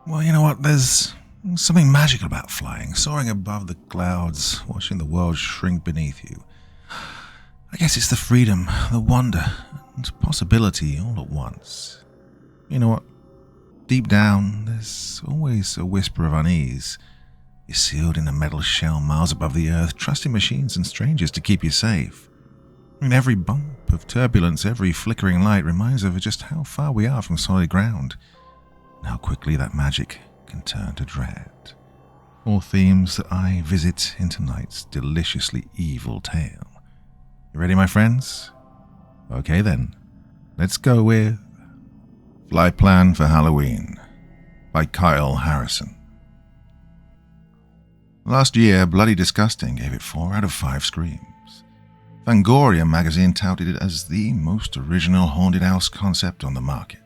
Well, you know what? There's something magical about flying, soaring above the clouds, watching the world shrink beneath you. I guess it's the freedom, the wonder, and possibility all at once. You know what? Deep down, there's always a whisper of unease. You're sealed in a metal shell miles above the earth, trusting machines and strangers to keep you safe. Every bump of turbulence, every flickering light reminds us of just how far we are from solid ground, and how quickly that magic can turn to dread. All themes that I visit in tonight's deliciously evil tale. You ready, my friends? Okay then, let's go with Flightplan for Halloween by Kyle Harrison. Last year, Bloody Disgusting gave it 4 out of 5 screams. Fangoria magazine touted it as the most original haunted house concept on the market.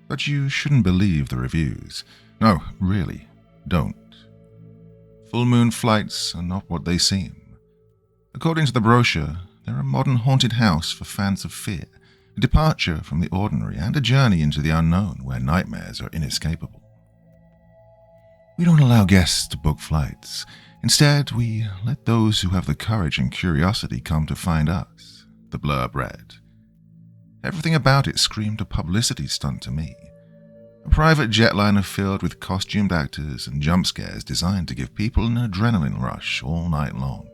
But you shouldn't believe the reviews. No, really, don't. Full moon flights are not what they seem. According to the brochure, they're a modern haunted house for fans of fear, a departure from the ordinary and a journey into the unknown where nightmares are inescapable. We don't allow guests to book flights. Instead, we let those who have the courage and curiosity come to find us, the blurb read. Everything about it screamed a publicity stunt to me. A private jetliner filled with costumed actors and jump scares designed to give people an adrenaline rush all night long.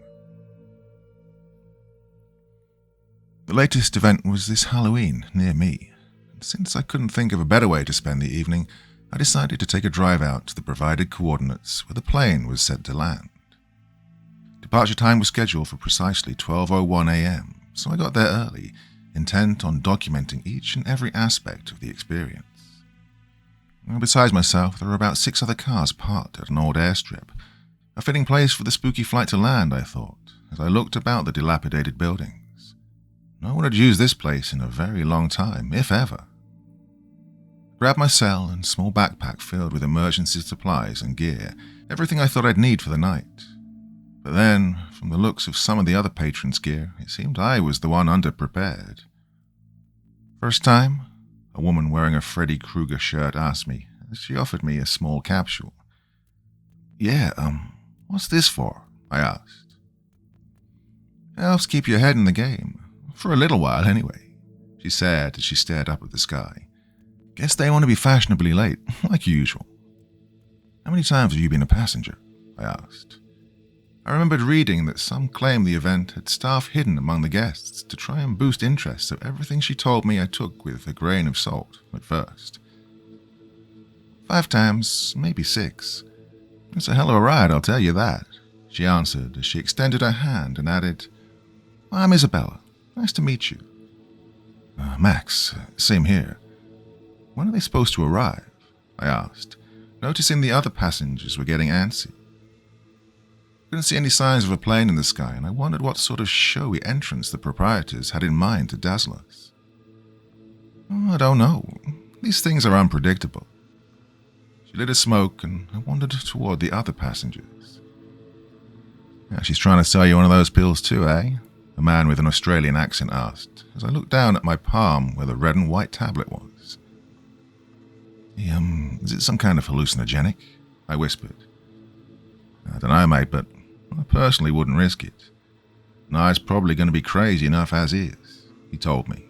The latest event was this Halloween near me, and since I couldn't think of a better way to spend the evening, I decided to take a drive out to the provided coordinates where the plane was set to land. Departure time was scheduled for precisely 12:01 a.m., so I got there early, intent on documenting each and every aspect of the experience. Besides myself, there were about 6 other cars parked at an old airstrip, a fitting place for the spooky flight to land, I thought, as I looked about the dilapidated buildings. No one had used this place in a very long time, if ever. Grabbed my cell and small backpack filled with emergency supplies and gear, everything I thought I'd need for the night. But then, from the looks of some of the other patrons' gear, it seemed I was the one underprepared. First time, a woman wearing a Freddy Krueger shirt asked me as she offered me a small capsule. Yeah, what's this for? I asked. Helps keep your head in the game. For a little while, anyway, she said as she stared up at the sky. Guess they want to be fashionably late, like usual. How many times have you been a passenger? I asked. I remembered reading that some claimed the event had staff hidden among the guests to try and boost interest, so everything she told me I took with a grain of salt at first. 5 times, maybe 6. It's a hell of a ride, I'll tell you that, she answered as she extended her hand and added, I'm Isabella. Nice to meet you. Max, same here. When are they supposed to arrive? I asked, noticing the other passengers were getting antsy. Couldn't see any signs of a plane in the sky, and I wondered what sort of showy entrance the proprietors had in mind to dazzle us. I don't know. These things are unpredictable. She lit a smoke, and I wandered toward the other passengers. She's trying to sell you one of those pills too, eh? A man with an Australian accent asked, as I looked down at my palm where the red and white tablet was. Is it some kind of hallucinogenic? I whispered. I don't know, mate, but I personally wouldn't risk it. Nye's probably going to be crazy enough as is, he told me.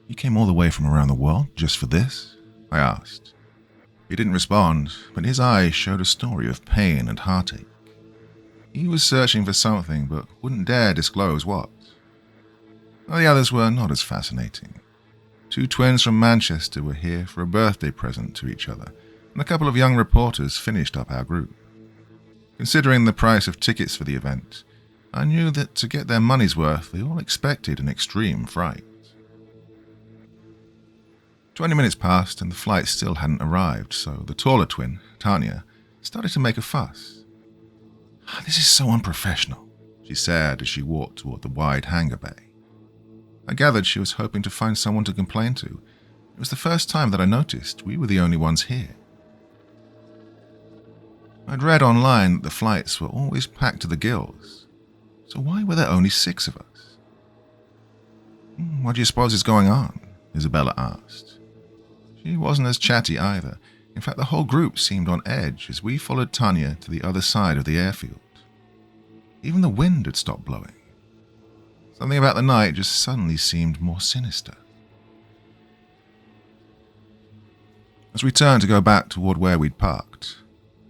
You came all the way from around the world just for this? I asked. He didn't respond, but his eyes showed a story of pain and heartache. He was searching for something, but wouldn't dare disclose what. The others were not as fascinating. 2 twins from Manchester were here for a birthday present to each other, and a couple of young reporters finished up our group. Considering the price of tickets for the event, I knew that to get their money's worth, they all expected an extreme fright. 20 minutes passed and the flight still hadn't arrived, so the taller twin, Tanya, started to make a fuss. This is so unprofessional, she said as she walked toward the wide hangar bay. I gathered she was hoping to find someone to complain to. It was the first time that I noticed we were the only ones here. I'd read online that the flights were always packed to the gills, so why were there only 6 of us? What do you suppose is going on? Isabella asked. She wasn't as chatty either. In fact, the whole group seemed on edge as we followed Tanya to the other side of the airfield. Even the wind had stopped blowing. Something about the night just suddenly seemed more sinister. As we turned to go back toward where we'd parked,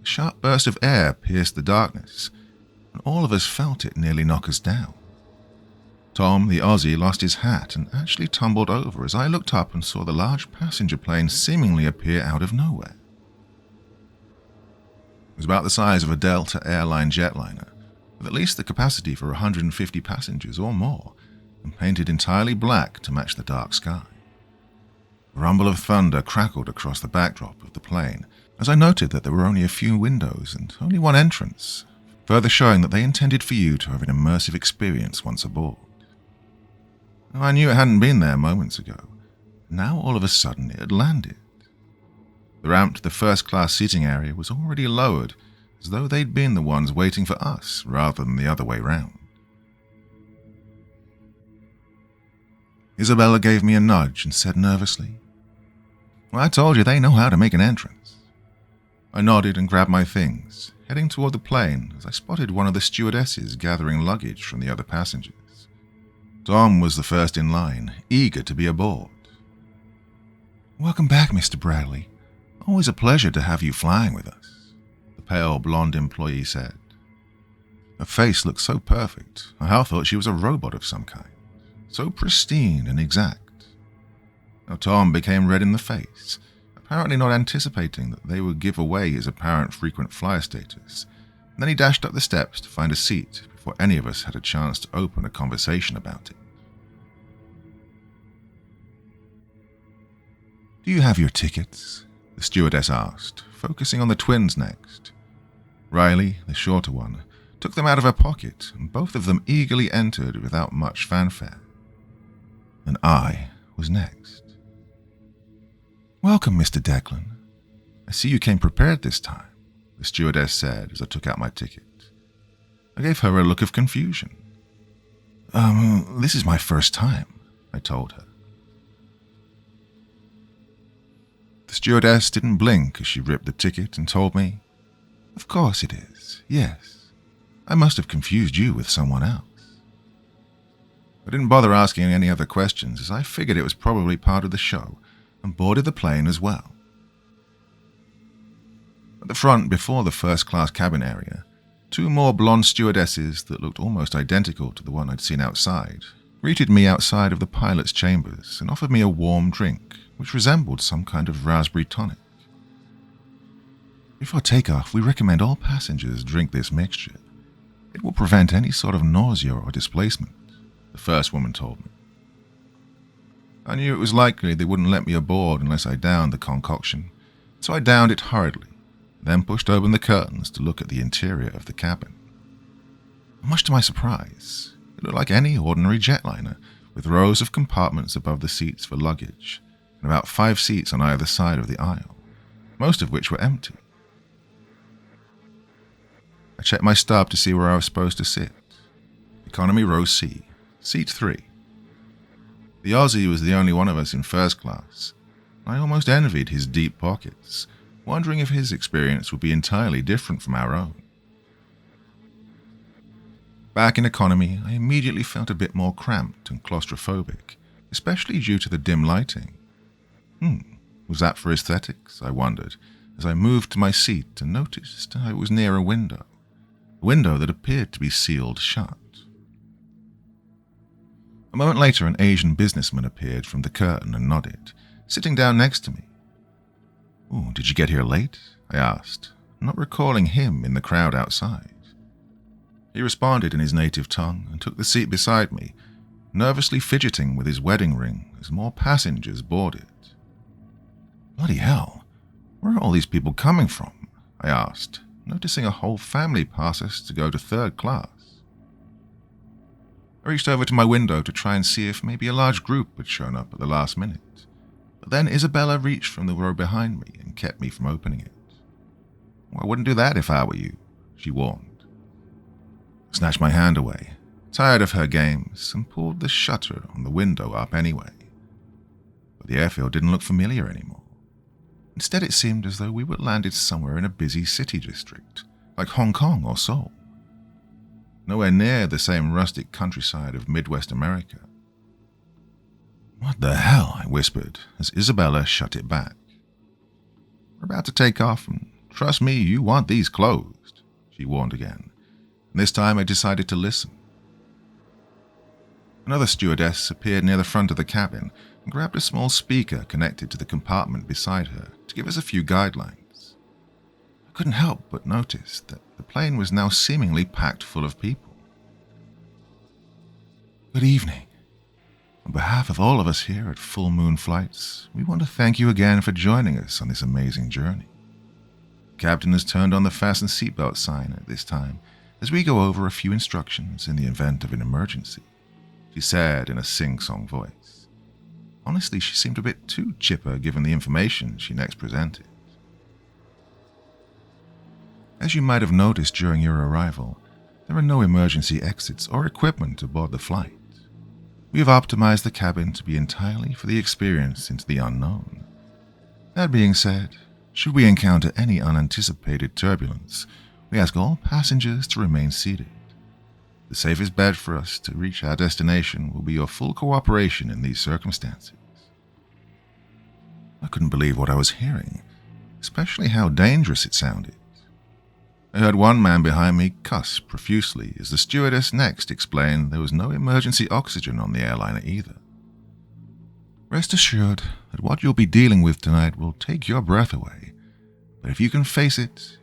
a sharp burst of air pierced the darkness, and all of us felt it nearly knock us down. Tom, the Aussie, lost his hat and actually tumbled over as I looked up and saw the large passenger plane seemingly appear out of nowhere. It was about the size of a Delta airline jetliner, with at least the capacity for 150 passengers or more, and painted entirely black to match the dark sky. A rumble of thunder crackled across the backdrop of the plane as I noted that there were only a few windows and only one entrance, further showing that they intended for you to have an immersive experience once aboard. I knew it hadn't been there moments ago. Now all of a sudden it had landed. The ramp to the first-class seating area was already lowered, as though they'd been the ones waiting for us rather than the other way round. Isabella gave me a nudge and said nervously, "Well, I told you they know how to make an entrance." I nodded and grabbed my things, heading toward the plane as I spotted one of the stewardesses gathering luggage from the other passengers. Tom was the first in line, eager to be aboard. "Welcome back, Mr. Bradley. Always a pleasure to have you flying with us," the pale blonde employee said. Her face looked so perfect, I half thought she was a robot of some kind, so pristine and exact. Now Tom became red in the face, apparently not anticipating that they would give away his apparent frequent flyer status. And then he dashed up the steps to find a seat before any of us had a chance to open a conversation about it. "Do you have your tickets?" the stewardess asked, focusing on the twins next. Riley, the shorter one, took them out of her pocket, and both of them eagerly entered without much fanfare. And I was next. "Welcome, Mr. Declan. I see you came prepared this time," the stewardess said as I took out my ticket. I gave her a look of confusion. This is my first time," I told her. The stewardess didn't blink as she ripped the ticket and told me, "Of course it is, yes. I must have confused you with someone else." I didn't bother asking any other questions as I figured it was probably part of the show and boarded the plane as well. At the front, before the first-class cabin area, two more blonde stewardesses that looked almost identical to the one I'd seen outside greeted me outside of the pilot's chambers and offered me a warm drink, which resembled some kind of raspberry tonic. "Before takeoff, we recommend all passengers drink this mixture. It will prevent any sort of nausea or displacement," the first woman told me. I knew it was likely they wouldn't let me aboard unless I downed the concoction, so I downed it hurriedly, then pushed open the curtains to look at the interior of the cabin. Much to my surprise, it looked like any ordinary jetliner, with rows of compartments above the seats for luggage, and about 5 seats on either side of the aisle, most of which were empty. I checked my stub to see where I was supposed to sit. Economy row C, seat 3. The Aussie was the only one of us in first class. I almost envied his deep pockets, wondering if his experience would be entirely different from our own. Back in economy, I immediately felt a bit more cramped and claustrophobic, especially due to the dim lighting. Was that for aesthetics, I wondered, as I moved to my seat and noticed I was near a window that appeared to be sealed shut. A moment later, an Asian businessman appeared from the curtain and nodded, sitting down next to me. "Oh, did you get here late?" I asked, not recalling him in the crowd outside. He responded in his native tongue and took the seat beside me, nervously fidgeting with his wedding ring as more passengers boarded. "Bloody hell, where are all these people coming from?" I asked, noticing a whole family pass us to go to third class. I reached over to my window to try and see if maybe a large group had shown up at the last minute, but then Isabella reached from the row behind me and kept me from opening it. "Well, I wouldn't do that if I were you," she warned. I snatched my hand away, tired of her games, and pulled the shutter on the window up anyway. But the airfield didn't look familiar anymore. Instead, it seemed as though we were landed somewhere in a busy city district, like Hong Kong or Seoul. Nowhere near the same rustic countryside of Midwest America. "What the hell?" I whispered as Isabella shut it back. "We're about to take off, and trust me, you want these closed," she warned again, and this time I decided to listen. Another stewardess appeared near the front of the cabin and grabbed a small speaker connected to the compartment beside her to give us a few guidelines. I couldn't help but notice that the plane was now seemingly packed full of people. "Good evening. On behalf of all of us here at Full Moon Flights, we want to thank you again for joining us on this amazing journey. The captain has turned on the fasten seatbelt sign at this time as we go over a few instructions in the event of an emergency," she said in a sing-song voice. Honestly, she seemed a bit too chipper given the information she next presented. "As you might have noticed during your arrival, there are no emergency exits or equipment aboard the flight. We have optimized the cabin to be entirely for the experience into the unknown. That being said, should we encounter any unanticipated turbulence, we ask all passengers to remain seated. The safest bet for us to reach our destination will be your full cooperation in these circumstances." I couldn't believe what I was hearing, especially how dangerous it sounded. I heard one man behind me cuss profusely as the stewardess next explained there was no emergency oxygen on the airliner either. "Rest assured that what you'll be dealing with tonight will take your breath away, but if you can face it,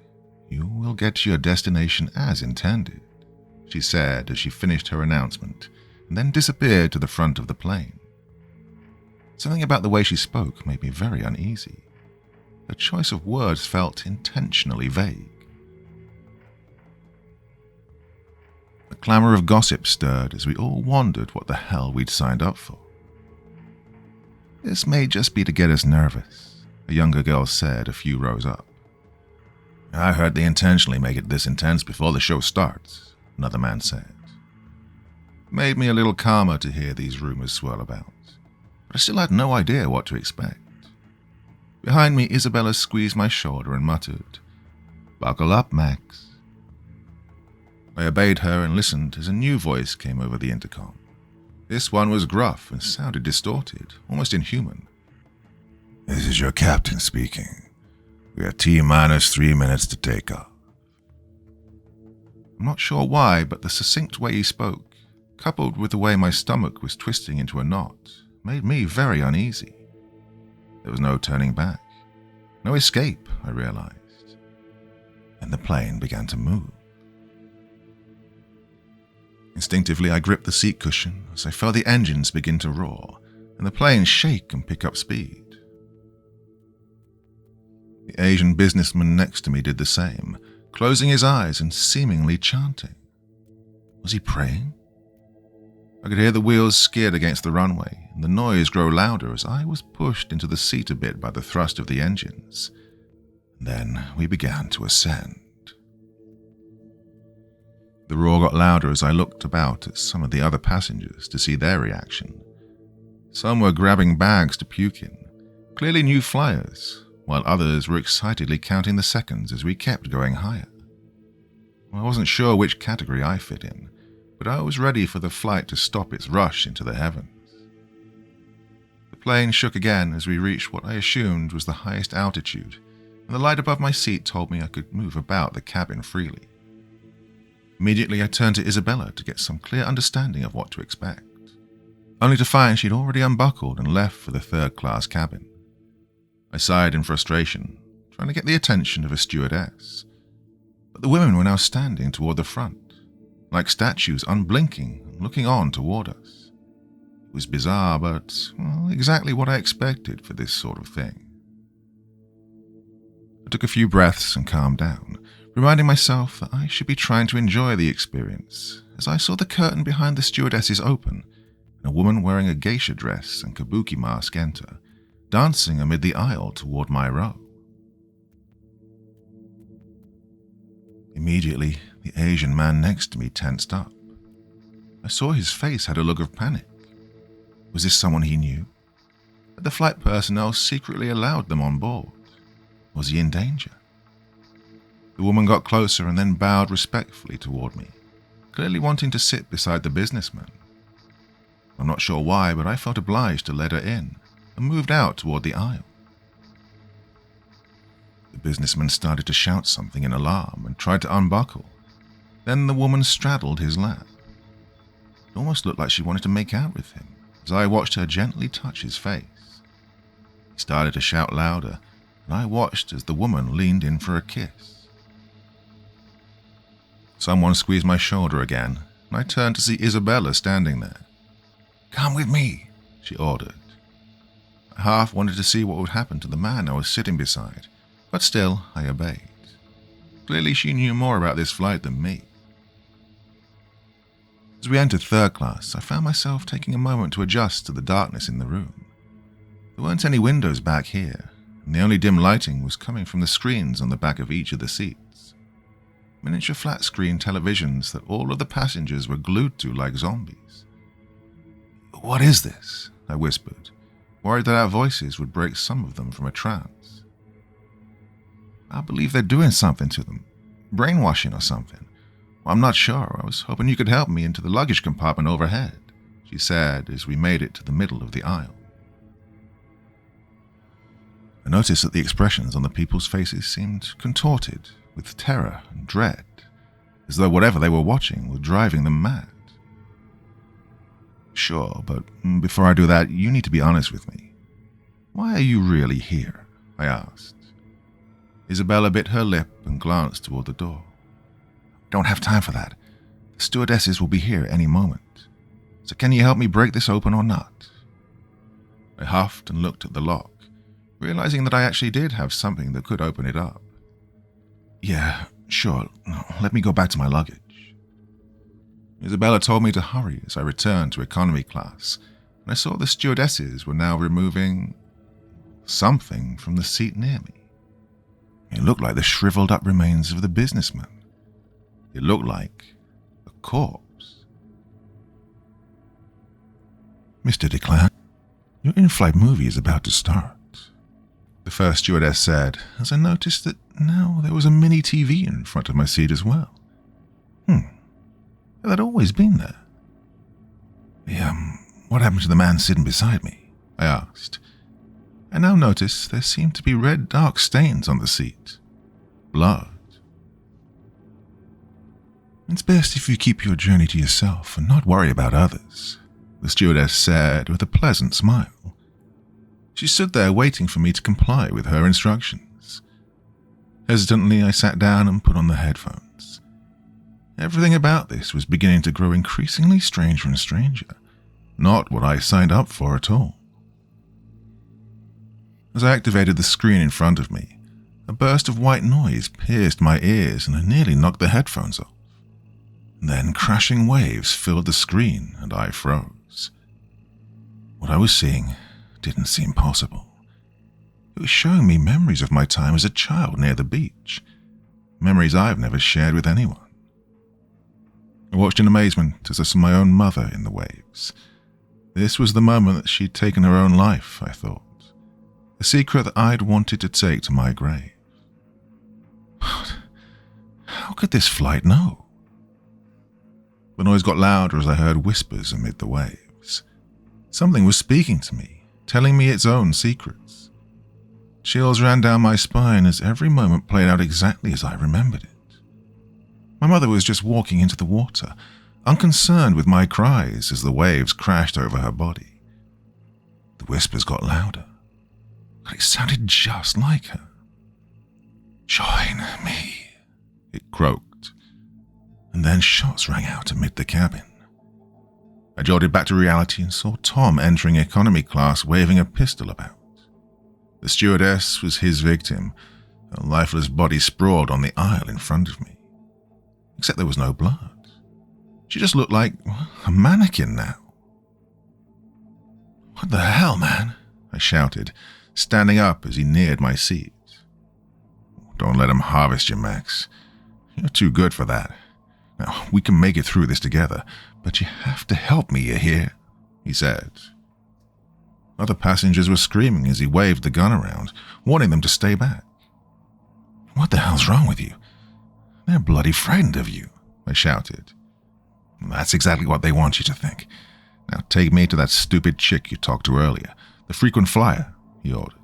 you will get to your destination as intended," she said as she finished her announcement and then disappeared to the front of the plane. Something about the way she spoke made me very uneasy. Her choice of words felt intentionally vague. A clamor of gossip stirred as we all wondered what the hell we'd signed up for. "This may just be to get us nervous," a younger girl said a few rows up. "I heard they intentionally make it this intense before the show starts," another man said. It made me a little calmer to hear these rumors swirl about, but I still had no idea what to expect. Behind me, Isabella squeezed my shoulder and muttered, "Buckle up, Max." I obeyed her and listened as a new voice came over the intercom. This one was gruff and sounded distorted, almost inhuman. "This is your captain speaking. We have T-minus 3 minutes to take off." I'm not sure why, but the succinct way he spoke, coupled with the way my stomach was twisting into a knot, made me very uneasy. There was no turning back, no escape, I realized. And the plane began to move. Instinctively, I gripped the seat cushion as I felt the engines begin to roar and the plane shake and pick up speed. The Asian businessman next to me did the same, closing his eyes and seemingly chanting. Was he praying? I could hear the wheels skid against the runway and the noise grow louder as I was pushed into the seat a bit by the thrust of the engines. Then we began to ascend. The roar got louder as I looked about at some of the other passengers to see their reaction. Some were grabbing bags to puke in, clearly new flyers, while others were excitedly counting the seconds as we kept going higher. I wasn't sure which category I fit in, but I was ready for the flight to stop its rush into the heavens. The plane shook again as we reached what I assumed was the highest altitude, and the light above my seat told me I could move about the cabin freely. Immediately I turned to Isabella to get some clear understanding of what to expect, only to find she'd already unbuckled and left for the third-class cabin. I sighed in frustration, trying to get the attention of a stewardess, but the women were now standing toward the front, like statues unblinking and looking on toward us. It was bizarre, but exactly what I expected for this sort of thing. I took a few breaths and calmed down, reminding myself that I should be trying to enjoy the experience as I saw the curtain behind the stewardesses open and a woman wearing a geisha dress and kabuki mask enter, dancing amid the aisle toward my row. Immediately, the Asian man next to me tensed up. I saw his face had a look of panic. Was this someone he knew? Had the flight personnel secretly allowed them on board? Was he in danger? The woman got closer and then bowed respectfully toward me, clearly wanting to sit beside the businessman. I'm not sure why, but I felt obliged to let her in and moved out toward the aisle. The businessman started to shout something in alarm and tried to unbuckle. Then the woman straddled his lap. It almost looked like she wanted to make out with him, as I watched her gently touch his face. He started to shout louder, and I watched as the woman leaned in for a kiss. Someone squeezed my shoulder again, and I turned to see Isabella standing there. "Come with me," she ordered. I half wanted to see what would happen to the man I was sitting beside, but still I obeyed. Clearly she knew more about this flight than me. As we entered third class, I found myself taking a moment to adjust to the darkness in the room. There weren't any windows back here, and the only dim lighting was coming from the screens on the back of each of the seats. Miniature flat-screen televisions that all of the passengers were glued to like zombies. "What is this?" I whispered, worried that our voices would break some of them from a trance. "I believe they're doing something to them. Brainwashing or something. Well, I'm not sure. I was hoping you could help me into the luggage compartment overhead," she said as we made it to the middle of the aisle. I noticed that the expressions on the people's faces seemed contorted with terror and dread, as though whatever they were watching was driving them mad. "Sure, but before I do that, you need to be honest with me. Why are you really here?" I asked. Isabella bit her lip and glanced toward the door. "Don't have time for that. The stewardesses will be here any moment. So can you help me break this open or not?" I huffed and looked at the lock, realizing that I actually did have something that could open it up. "Yeah, sure. Let me go back to my luggage." Isabella told me to hurry as I returned to economy class, and I saw the stewardesses were now removing something from the seat near me. It looked like the shriveled up remains of the businessman. It looked like a corpse. "Mr. DeClan, your in-flight movie is about to start," the first stewardess said, as I noticed that now there was a mini TV in front of my seat as well. Had that always been there? What happened to the man sitting beside me?" I asked. I now noticed there seemed to be red dark stains on the seat. Blood. "It's best if you keep your journey to yourself and not worry about others," the stewardess said with a pleasant smile. She stood there waiting for me to comply with her instructions. Hesitantly, I sat down and put on the headphones. Everything about this was beginning to grow increasingly stranger and stranger, not what I signed up for at all. As I activated the screen in front of me, a burst of white noise pierced my ears and I nearly knocked the headphones off. Then crashing waves filled the screen and I froze. What I was seeing didn't seem possible. It was showing me memories of my time as a child near the beach, memories I've never shared with anyone. I watched in amazement as I saw my own mother in the waves. This was the moment that she'd taken her own life, I thought. A secret that I'd wanted to take to my grave. But how could this flight know? The noise got louder as I heard whispers amid the waves. Something was speaking to me, telling me its own secrets. Chills ran down my spine as every moment played out exactly as I remembered it. My mother was just walking into the water, unconcerned with my cries as the waves crashed over her body. The whispers got louder, but it sounded just like her. "Join me," it croaked, and then shots rang out amid the cabin. I jolted back to reality and saw Tom entering economy class waving a pistol about. The stewardess was his victim, a lifeless body sprawled on the aisle in front of me. Except there was no blood. She just looked like a mannequin now. "What the hell, man?" I shouted, standing up as he neared my seat. "Don't let him harvest you, Max. You're too good for that. Now, we can make it through this together, but you have to help me, you hear?" he said. Other passengers were screaming as he waved the gun around, warning them to stay back. What the hell's wrong with you? They're bloody frightened of you, I shouted. That's exactly what they want you to think. Now take me to that stupid chick you talked to earlier, the frequent flyer, he ordered.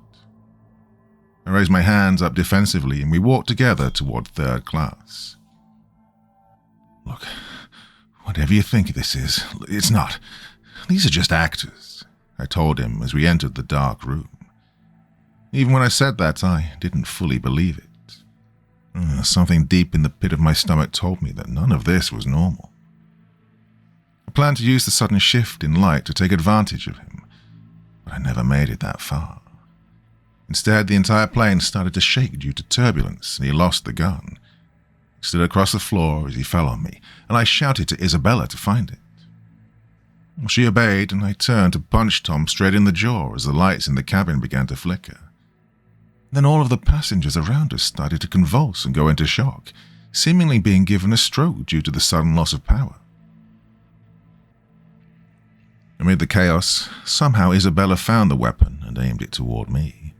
I raised my hands up defensively and we walked together toward third class. Look, whatever you think this is, it's not. These are just actors, I told him as we entered the dark room. Even when I said that, I didn't fully believe it. Something deep in the pit of my stomach told me that none of this was normal. I planned to use the sudden shift in light to take advantage of him, but I never made it that far. Instead, the entire plane started to shake due to turbulence, and he lost the gun. He stood across the floor as he fell on me, and I shouted to Isabella to find it. She obeyed, and I turned to punch Tom straight in the jaw as the lights in the cabin began to flicker. Then all of the passengers around us started to convulse and go into shock, seemingly being given a stroke due to the sudden loss of power. Amid the chaos, somehow Isabella found the weapon and aimed it toward me.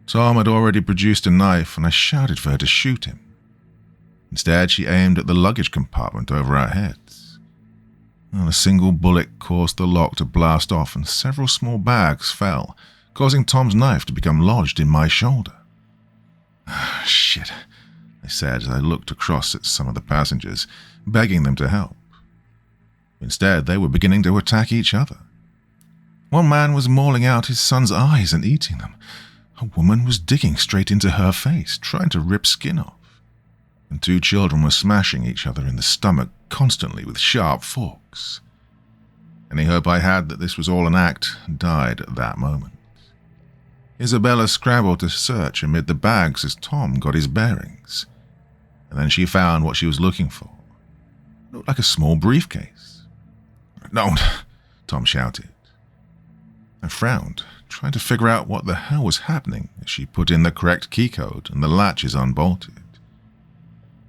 Tom had already produced a knife, and I shouted for her to shoot him. Instead, she aimed at the luggage compartment over our heads. A single bullet caused the lock to blast off, and several small bags fell, causing Tom's knife to become lodged in my shoulder. Shit, I said as I looked across at some of the passengers, begging them to help. Instead, they were beginning to attack each other. One man was mauling out his son's eyes and eating them. A woman was digging straight into her face, trying to rip skin off. And two children were smashing each other in the stomach constantly with sharp forks. Any hope I had that this was all an act died at that moment. Isabella scrambled to search amid the bags as Tom got his bearings. And then she found what she was looking for. It looked like a small briefcase. "Don't!" Tom shouted. I frowned, trying to figure out what the hell was happening as she put in the correct keycode and the latches unbolted.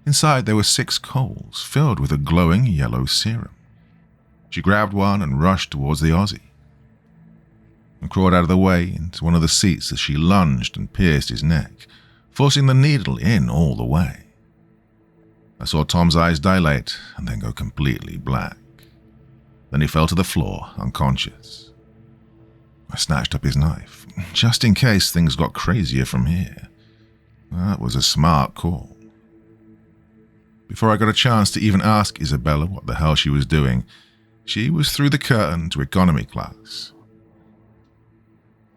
Inside there were 6 coals filled with a glowing yellow serum. She grabbed one and rushed towards the Aussie. I crawled out of the way into one of the seats as she lunged and pierced his neck, forcing the needle in all the way. I saw Tom's eyes dilate and then go completely black. Then he fell to the floor, unconscious. I snatched up his knife, just in case things got crazier from here. That was a smart call. Before I got a chance to even ask Isabella what the hell she was doing, she was through the curtain to economy class.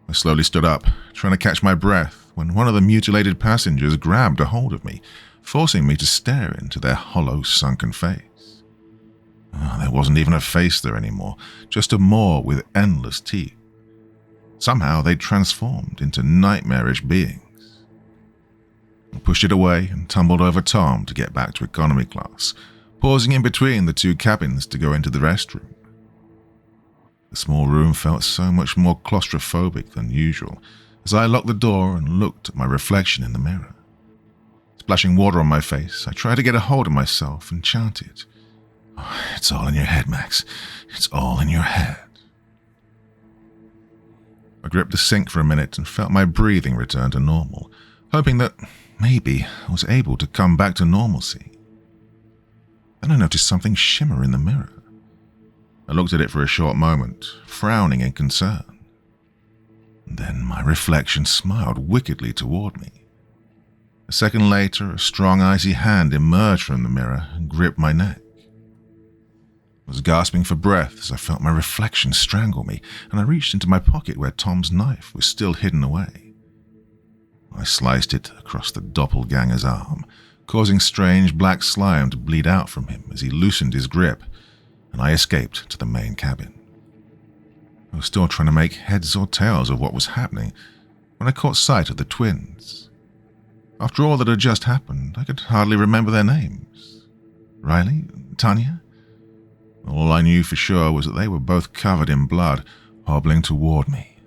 I slowly stood up, trying to catch my breath, when one of the mutilated passengers grabbed a hold of me, forcing me to stare into their hollow, sunken face. There wasn't even a face there anymore, just a maw with endless teeth. Somehow they'd transformed into nightmarish beings. I pushed it away and tumbled over Tom to get back to economy class, pausing in between the 2 cabins to go into the restroom. The small room felt so much more claustrophobic than usual as I locked the door and looked at my reflection in the mirror. Splashing water on my face, I tried to get a hold of myself and chanted, "It's all in your head, Max. It's all in your head." I gripped the sink for a minute and felt my breathing return to normal, hoping that maybe I was able to come back to normalcy. Then I noticed something shimmer in the mirror. I looked at it for a short moment, frowning in concern. Then my reflection smiled wickedly toward me. A second later, a strong, icy hand emerged from the mirror and gripped my neck. I was gasping for breath as I felt my reflection strangle me, and I reached into my pocket where Tom's knife was still hidden away. I sliced it across the doppelganger's arm, causing strange black slime to bleed out from him as he loosened his grip, and I escaped to the main cabin. I was still trying to make heads or tails of what was happening when I caught sight of the twins. After all that had just happened, I could hardly remember their names. Riley? Tanya? All I knew for sure was that they were both covered in blood, hobbling toward me,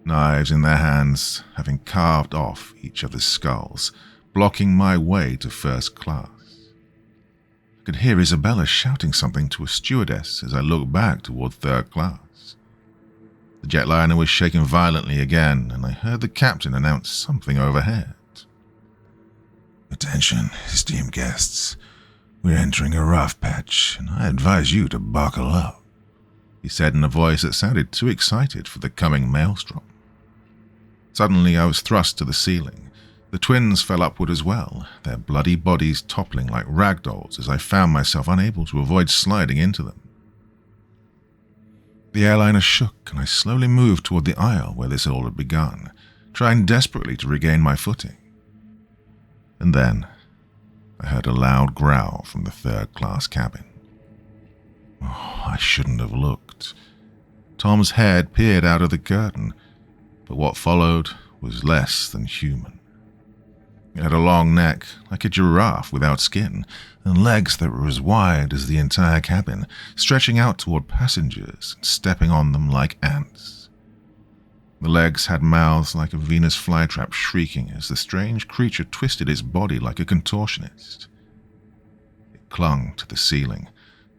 knives in their hands, having carved off each other's skulls, blocking my way to first class. I could hear Isabella shouting something to a stewardess as I looked back toward third class. The jetliner was shaking violently again, and I heard the captain announce something overhead. Attention, esteemed guests. We're entering a rough patch, and I advise you to buckle up, he said in a voice that sounded too excited for the coming maelstrom. Suddenly I was thrust to the ceiling. The twins fell upward as well, their bloody bodies toppling like ragdolls as I found myself unable to avoid sliding into them. The airliner shook, and I slowly moved toward the aisle where this all had begun, trying desperately to regain my footing. And then I heard a loud growl from the third-class cabin. Oh, I shouldn't have looked. Tom's head peered out of the curtain, but what followed was less than human. It had a long neck, like a giraffe without skin, and legs that were as wide as the entire cabin, stretching out toward passengers and stepping on them like ants. The legs had mouths like a Venus flytrap, shrieking as the strange creature twisted its body like a contortionist. It clung to the ceiling,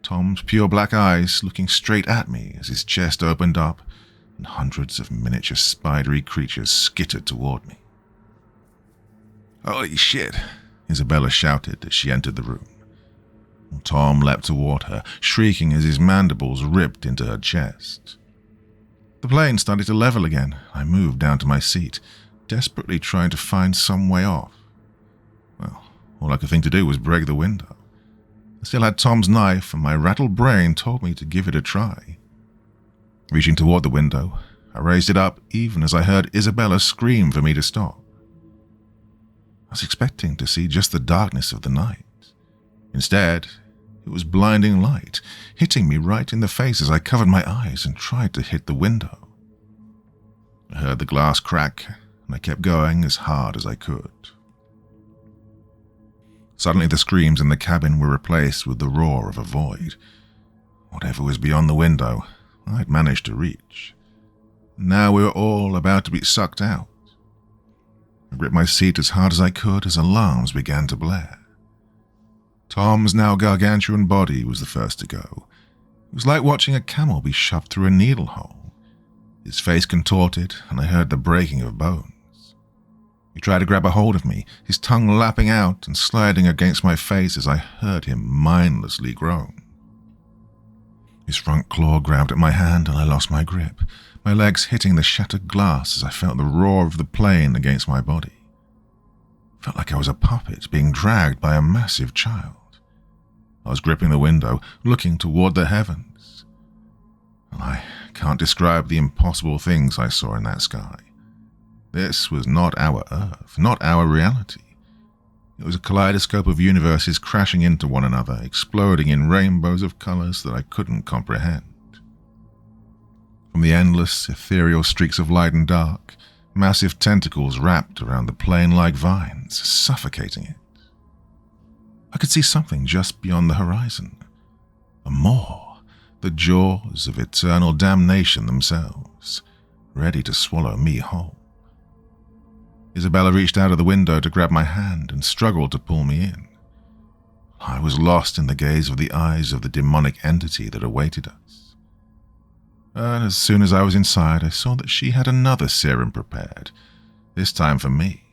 Tom's pure black eyes looking straight at me as his chest opened up and hundreds of miniature spidery creatures skittered toward me. "Holy shit," Isabella shouted as she entered the room. Tom leapt toward her, shrieking as his mandibles ripped into her chest. The plane started to level again. I moved down to my seat, desperately trying to find some way off. Well, all I could think to do was break the window. I still had Tom's knife, and my rattled brain told me to give it a try. Reaching toward the window, I raised it up even as I heard Isabella scream for me to stop. I was expecting to see just the darkness of the night. Instead, it was blinding light, hitting me right in the face as I covered my eyes and tried to hit the window. I heard the glass crack, and I kept going as hard as I could. Suddenly the screams in the cabin were replaced with the roar of a void. Whatever was beyond the window, I'd managed to reach. Now we were all about to be sucked out. I gripped my seat as hard as I could as alarms began to blare. Tom's now gargantuan body was the first to go. It was like watching a camel be shoved through a needle hole. His face contorted, and I heard the breaking of bones. He tried to grab a hold of me, his tongue lapping out and sliding against my face as I heard him mindlessly groan. His front claw grabbed at my hand, and I lost my grip, my legs hitting the shattered glass as I felt the roar of the plane against my body. It felt like I was a puppet being dragged by a massive child. I was gripping the window, looking toward the heavens. And I can't describe the impossible things I saw in that sky. This was not our Earth, not our reality. It was a kaleidoscope of universes crashing into one another, exploding in rainbows of colors that I couldn't comprehend. From the endless, ethereal streaks of light and dark, massive tentacles wrapped around the plane like vines, suffocating it. I could see something just beyond the horizon. A maw, the jaws of eternal damnation themselves, ready to swallow me whole. Isabella reached out of the window to grab my hand and struggled to pull me in. I was lost in the gaze of the eyes of the demonic entity that awaited us. And as soon as I was inside, I saw that she had another serum prepared, this time for me.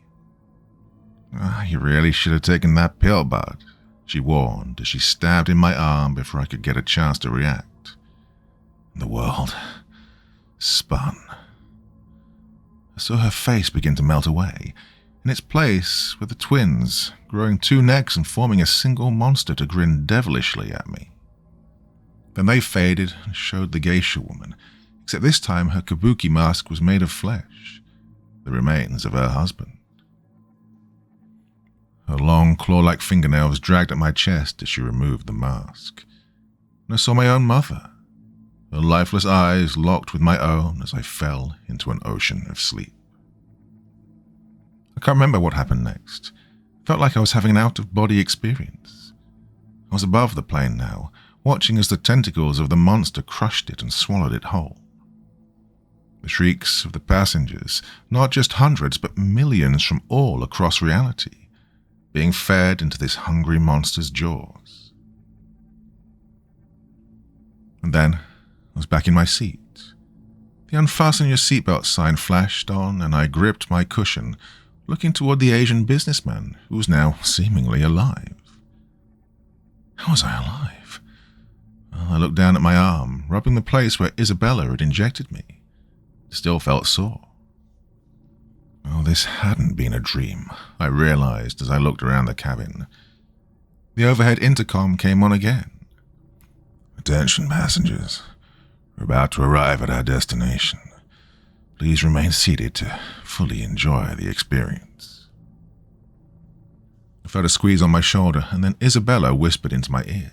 "You really should have taken that pill, bud," she warned as she stabbed in my arm before I could get a chance to react. The world spun. I saw her face begin to melt away. In its place were the twins, growing two necks and forming a single monster to grin devilishly at me. Then they faded and showed the geisha woman, except this time her kabuki mask was made of flesh, the remains of her husband. Her long, claw-like fingernails dragged at my chest as she removed the mask. And I saw my own mother, her lifeless eyes locked with my own as I fell into an ocean of sleep. I can't remember what happened next. It felt like I was having an out-of-body experience. I was above the plane now, watching as the tentacles of the monster crushed it and swallowed it whole. The shrieks of the passengers, not just hundreds but millions from all across reality, being fed into this hungry monster's jaws. And then I was back in my seat. The unfasten your seatbelt sign flashed on, and I gripped my cushion, looking toward the Asian businessman who was now seemingly alive. How was I alive? Well, I looked down at my arm, rubbing the place where Isabella had injected me. It still felt sore. Oh, this hadn't been a dream, I realized as I looked around the cabin. The overhead intercom came on again. "Attention passengers. We're about to arrive at our destination. Please remain seated to fully enjoy the experience." I felt a squeeze on my shoulder, and then Isabella whispered into my ear.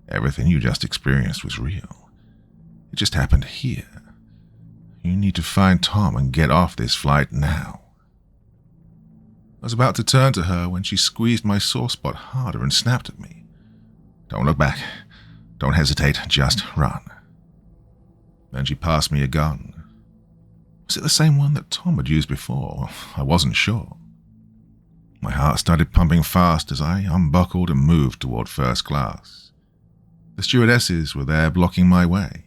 "Everything you just experienced was real. It just happened here. You need to find Tom and get off this flight now." I was about to turn to her when she squeezed my sore spot harder and snapped at me. "Don't look back. Don't hesitate. Just run." Then she passed me a gun. Was it the same one that Tom had used before? I wasn't sure. My heart started pumping fast as I unbuckled and moved toward first class. The stewardesses were there blocking my way.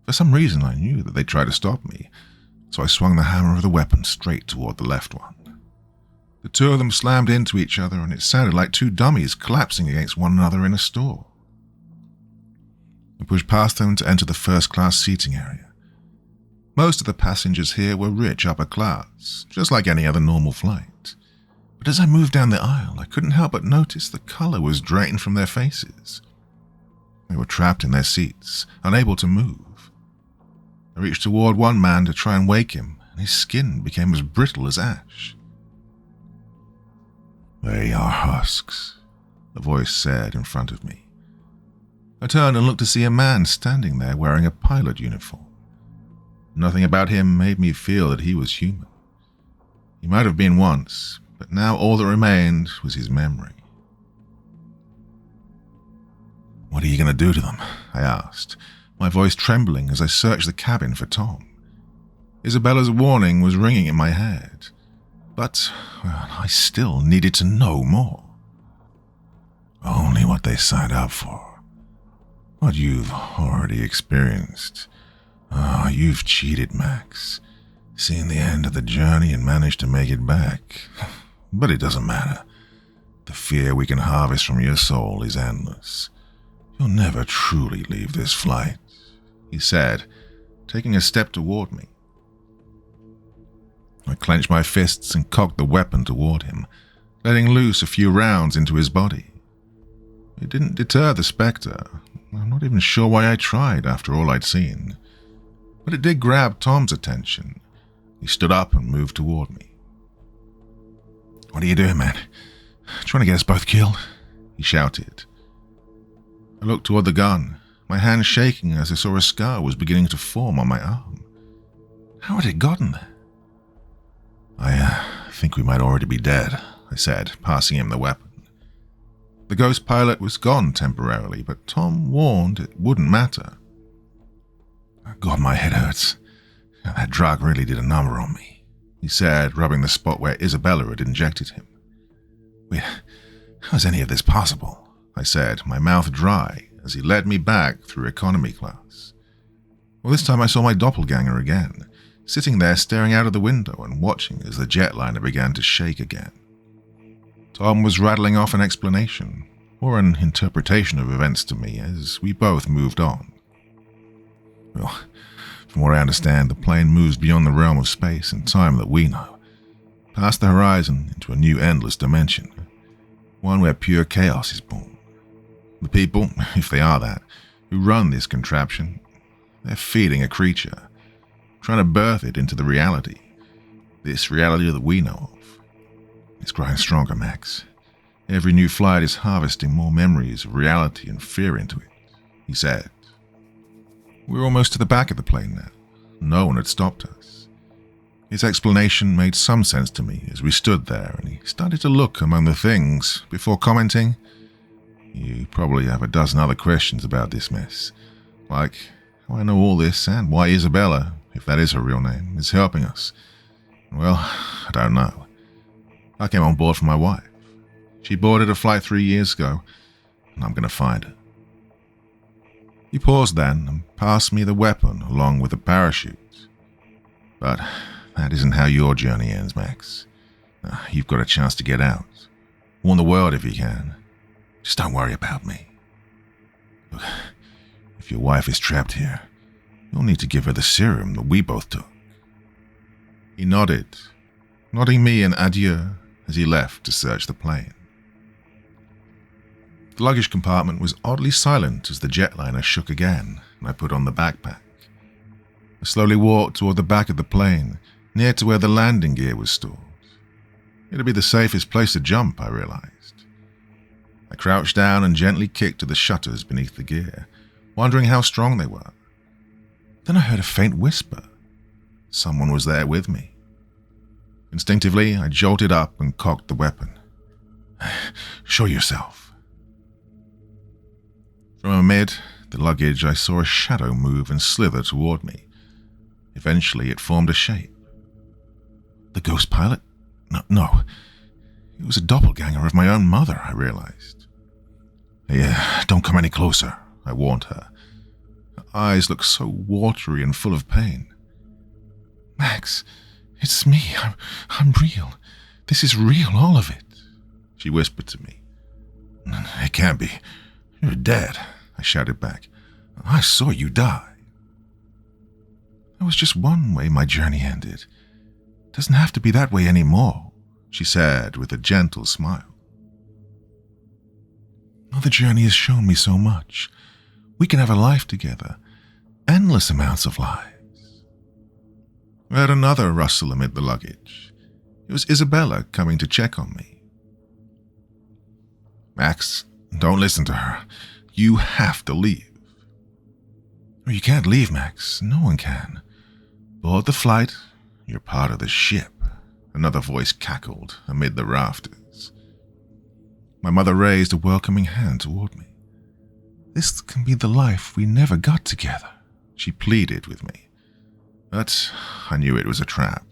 For some reason I knew that they'd try to stop me, so I swung the hammer of the weapon straight toward the left one. The two of them slammed into each other, and it sounded like two dummies collapsing against one another in a store. I pushed past them to enter the first-class seating area. Most of the passengers here were rich upper class, just like any other normal flight. But as I moved down the aisle, I couldn't help but notice the color was drained from their faces. They were trapped in their seats, unable to move. I reached toward one man to try and wake him, and his skin became as brittle as ash. "They are husks," a voice said in front of me. I turned and looked to see a man standing there wearing a pilot uniform. Nothing about him made me feel that he was human. He might have been once, but now all that remained was his memory. "What are you going to do to them?" I asked, my voice trembling as I searched the cabin for Tom. Isabella's warning was ringing in my head, but I still needed to know more. "Only what they signed up for. What you've already experienced. You've cheated, Max. Seen the end of the journey and managed to make it back. But it doesn't matter. The fear we can harvest from your soul is endless. You'll never truly leave this flight," he said, taking a step toward me. I clenched my fists and cocked the weapon toward him, letting loose a few rounds into his body. It didn't deter the spectre. I'm not even sure why I tried after all I'd seen. But it did grab Tom's attention. He stood up and moved toward me. "What are you doing, man? Trying to get us both killed?" he shouted. I looked toward the gun, my hand shaking as I saw a scar was beginning to form on my arm. How had it gotten there? "I think we might already be dead," I said, passing him the weapon. The ghost pilot was gone temporarily, but Tom warned it wouldn't matter. "God, my head hurts. That drug really did a number on me," he said, rubbing the spot where Isabella had injected him. "Wait, how is any of this possible?" I said, my mouth dry, as he led me back through economy class. Well, this time I saw my doppelganger again, sitting there staring out of the window and watching as the jetliner began to shake again. Tom was rattling off an explanation, or an interpretation of events to me, as we both moved on. "Well, from what I understand, the plane moves beyond the realm of space and time that we know, past the horizon into a new endless dimension, one where pure chaos is born. The people, if they are that, who run this contraption, they're feeding a creature, trying to birth it into the reality, this reality that we know of. It's growing stronger, Max. Every new flight is harvesting more memories of reality and fear into it," he said. We were almost to the back of the plane now. No one had stopped us. His explanation made some sense to me as we stood there, and he started to look among the things before commenting, "You probably have a dozen other questions about this mess, like how I know all this and why Isabella, if that is her real name, is helping us. Well, I don't know. I came on board for my wife. She boarded a flight 3 years ago, and I'm going to find her." He paused then and passed me the weapon along with the parachute. But that isn't how your journey ends, Max. You've got a chance to get out. Warn the world if you can. Just don't worry about me. Look, if your wife is trapped here, you'll need to give her the serum that we both took." He nodded, nodding me an adieu as he left to search the plane. The luggage compartment was oddly silent as the jetliner shook again and I put on the backpack. I slowly walked toward the back of the plane, near to where the landing gear was stored. It'd be the safest place to jump, I realized. I crouched down and gently kicked at the shutters beneath the gear, wondering how strong they were. Then I heard a faint whisper. Someone was there with me. Instinctively, I jolted up and cocked the weapon. "Show yourself." From amid the luggage, I saw a shadow move and slither toward me. Eventually, it formed a shape. The ghost pilot? No. It was a doppelganger of my own mother, I realized. "Yeah, don't come any closer," I warned her. Her eyes looked so watery and full of pain. "Max, it's me. I'm real. This is real, all of it," she whispered to me. "It can't be. You're dead," I shouted back. "I saw you die." "That was just one way my journey ended. Doesn't have to be that way anymore," she said with a gentle smile. "Oh, the journey has shown me so much. We can have a life together. Endless amounts of lives." I heard another rustle amid the luggage. It was Isabella coming to check on me. "Max, don't listen to her. You have to leave." "Oh, you can't leave, Max. No one can. Board the flight. You're part of the ship," another voice cackled amid the rafters. My mother raised a welcoming hand toward me. "This can be the life we never got together," she pleaded with me. But I knew it was a trap.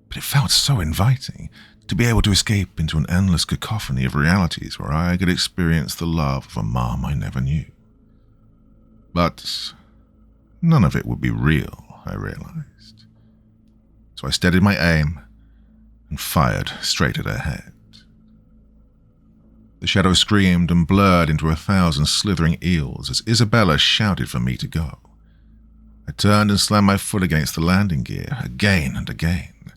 But it felt so inviting to be able to escape into an endless cacophony of realities where I could experience the love of a mom I never knew. But none of it would be real, I realized. So I steadied my aim and fired straight at her head. The shadow screamed and blurred into 1,000 slithering eels as Isabella shouted for me to go. I turned and slammed my foot against the landing gear again and again.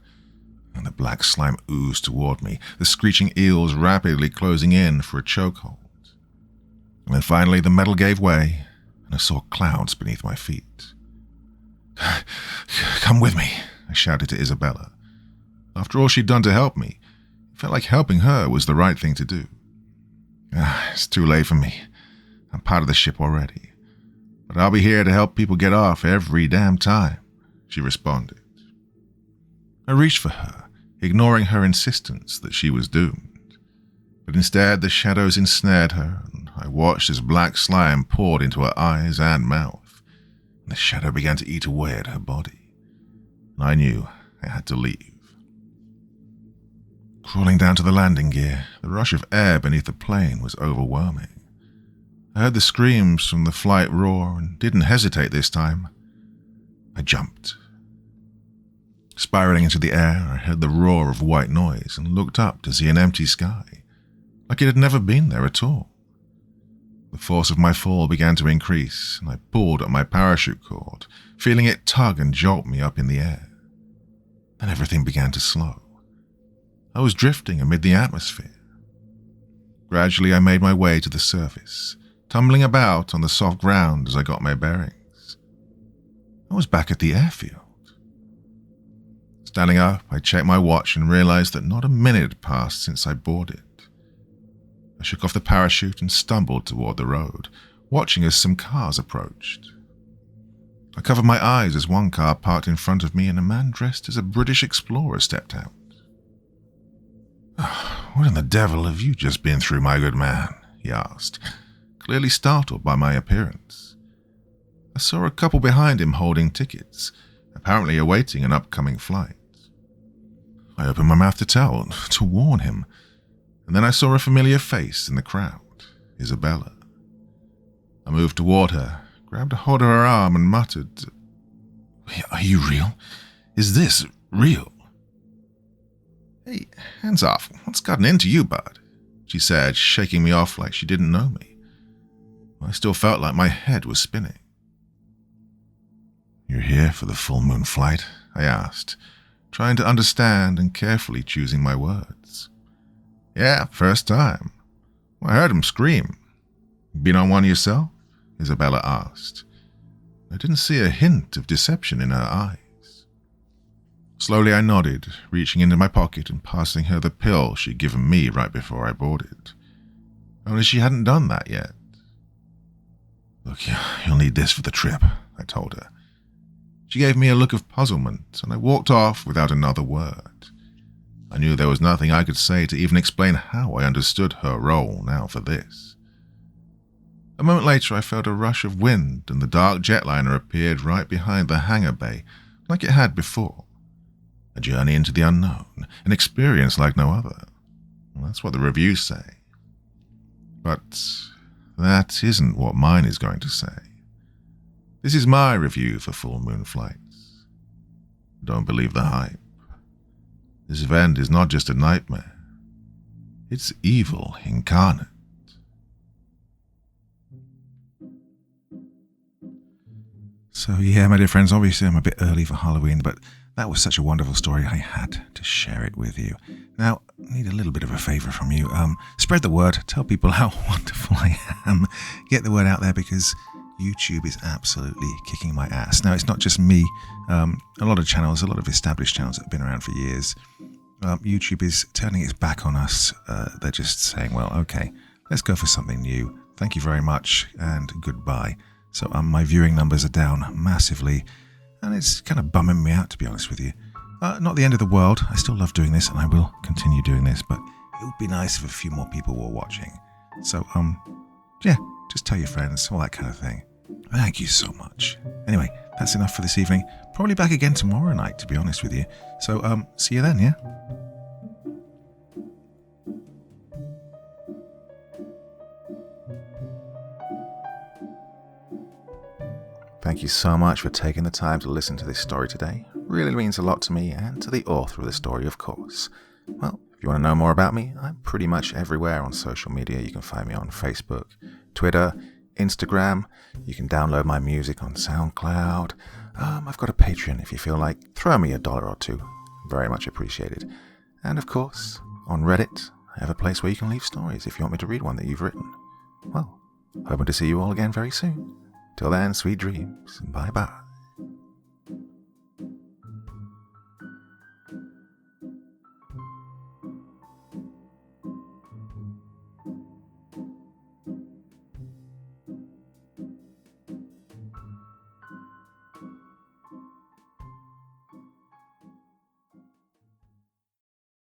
And the black slime oozed toward me, the screeching eels rapidly closing in for a chokehold. And then finally the metal gave way, and I saw clouds beneath my feet. "Come with me," I shouted to Isabella. After all she'd done to help me, it felt like helping her was the right thing to do. It's too late for me. I'm part of the ship already. But I'll be here to help people get off every damn time," she responded. I reached for her, ignoring her insistence that she was doomed. But instead, the shadows ensnared her, and I watched as black slime poured into her eyes and mouth, and the shadow began to eat away at her body. And I knew I had to leave. Crawling down to the landing gear, the rush of air beneath the plane was overwhelming. I heard the screams from the flight roar and didn't hesitate this time. I jumped. Spiraling into the air, I heard the roar of white noise and looked up to see an empty sky, like it had never been there at all. The force of my fall began to increase, and I pulled at my parachute cord, feeling it tug and jolt me up in the air. Then everything began to slow. I was drifting amid the atmosphere. Gradually, I made my way to the surface, tumbling about on the soft ground as I got my bearings. I was back at the airfield. Standing up, I checked my watch and realized that not a minute had passed since I boarded. I shook off the parachute and stumbled toward the road, watching as some cars approached. I covered my eyes as one car parked in front of me and a man dressed as a British explorer stepped out. "What in the devil have you just been through, my good man?" he asked, clearly startled by my appearance. I saw a couple behind him holding tickets, apparently awaiting an upcoming flight. I opened my mouth to warn him, and then I saw a familiar face in the crowd, Isabella. I moved toward her, grabbed a hold of her arm and muttered, "Are you real? Is this real. Hey, hands off. What's gotten into you, bud? She said, shaking me off like she didn't know me. I still felt like my head was spinning. You're here for the full moon flight? I asked, trying to understand and carefully choosing my words. Yeah, first time. I heard him scream. Been on one yourself? Isabella asked. I didn't see a hint of deception in her eyes. Slowly I nodded, reaching into my pocket and passing her the pill she'd given me right before I boarded. Only she hadn't done that yet. Look, you'll need this for the trip, I told her. She gave me a look of puzzlement, and I walked off without another word. I knew there was nothing I could say to even explain how I understood her role now for this. A moment later I felt a rush of wind, and the dark jetliner appeared right behind the hangar bay, like it had before. A journey into the unknown, an experience like no other. Well, that's what the reviews say. But that isn't what mine is going to say. This is my review for Full Moon Flights. Don't believe the hype. This event is not just a nightmare. It's evil incarnate. So yeah, my dear friends, obviously I'm a bit early for Halloween, but that was such a wonderful story, I had to share it with you. Now, I need a little bit of a favour from you. Spread the word, tell people how wonderful I am. Get the word out there because YouTube is absolutely kicking my ass. Now, it's not just me. A lot of channels, a lot of established channels that have been around for years. YouTube is turning its back on us. They're just saying, well, okay, let's go for something new. Thank you very much and goodbye. So my viewing numbers are down massively. And it's kind of bumming me out, to be honest with you. Not the end of the world. I still love doing this, and I will continue doing this. But it would be nice if a few more people were watching. So, yeah, just tell your friends, all that kind of thing. Thank you so much. Anyway, that's enough for this evening. Probably back again tomorrow night, to be honest with you. So, see you then, yeah? Thank you so much for taking the time to listen to this story today. It really means a lot to me and to the author of the story, of course. Well, if you want to know more about me, I'm pretty much everywhere on social media. You can find me on Facebook, Twitter, Instagram. You can download my music on SoundCloud. I've got a Patreon if you feel like. Throw me $1 or $2. Very much appreciated. And of course, on Reddit, I have a place where you can leave stories if you want me to read one that you've written. Well, hoping to see you all again very soon. Till then, sweet dreams. Bye-bye.